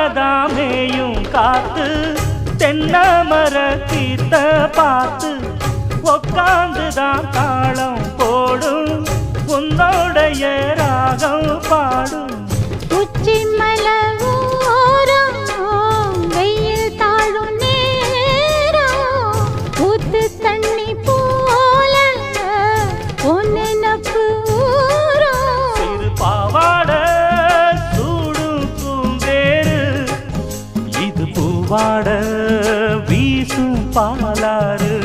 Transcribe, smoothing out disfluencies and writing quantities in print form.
மாடதாமேயும் காத்து தென்னமர கீத்த பார்த்து உக்காந்துதான் தாளம் போடும் உன்னோடைய ராகம் பாடும் உச்சி மலவோரம் வெயில் தாழும் நேரம் ஊத்து தண்ணி போல ஒன்னு நப்பு ஊரும் சிறு பாவாட சூடும் பூந்தேரு இது பூவாட வீசும் பாலாறு